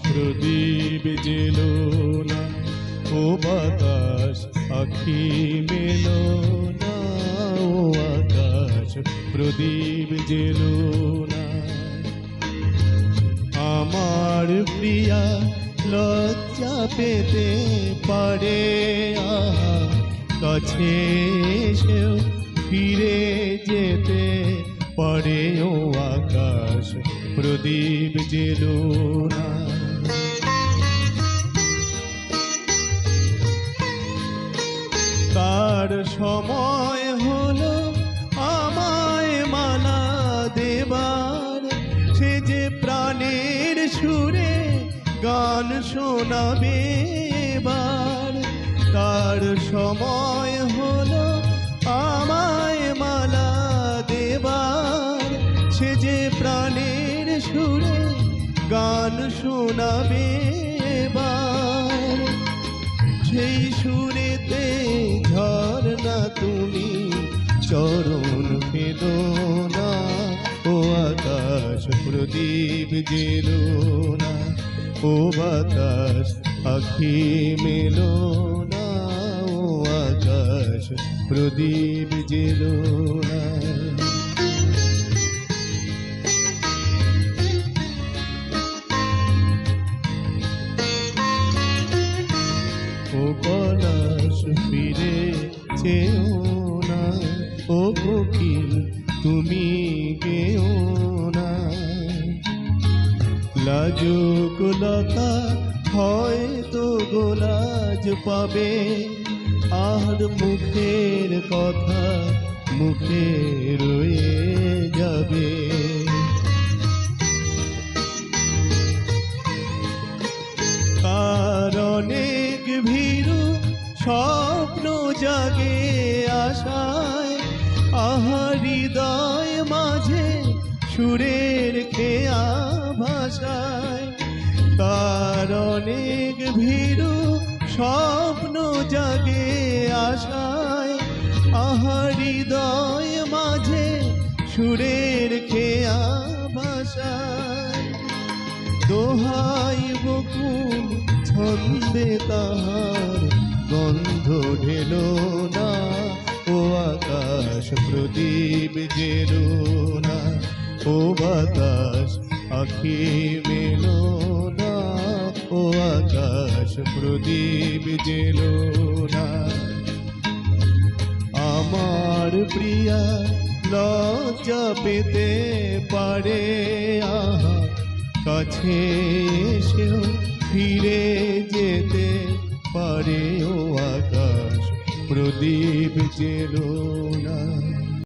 প্রদীপ jello না, ও বাতাস আখি মেলো না, ও আকাশ প্রদীপ জেলো না। আমার প্রিয়া লজ্জা পেতে পারে, আহা কাছে এসেও ফিরে যেতে পারে, ও আকাশ প্রদীপ জেলো না। কার সময় হলো আমায় মালা দেবার, সে যে প্রাণের সুরে গান শোনাবে এবার। কার সময় হলো আমায় মালা দেবার, সে যে প্রাণের সুরে গান শোনাবে এবার। সেই সুরেতে ঝরনা তুমি চরণ পেলো না, ও আকাশ প্রদীপ জেলো না, ও বাতাস আখি মেলো না, ও আকাশ প্রদীপ জেলো না। ও পলাশ ফিরে চেও না, ও কোকিল তুমি গেও না। লাজুক লতা হয়তো গোলাজ পাবে, আর মুখের কথা মুখে রয়ে যাবে। আর অনেক ভীরু স্বপ্ন জাগে আশায়, আহা হৃদয় মাঝে সুরের খেয়া ভাষায়। তার অনেক ভীরু স্বপ্ন জাগে আশায়, আহা হৃদয় মাঝে সুরের খেয়া ভাষায়। দোহাই বকুল ছন্দে তাহার গন্ধ ঢেলো না, ও আকাশ প্রদীপ জেলো না, ও বাতাস আখি মেলো না, ও আকাশ প্রদীপ জেলো না। আমার প্রিয়া লজ্জা পেতে পারে, আহা কাছে এসেও ফিরে যেতে পারে, ও আকাশ প্রদীপ জেলো না।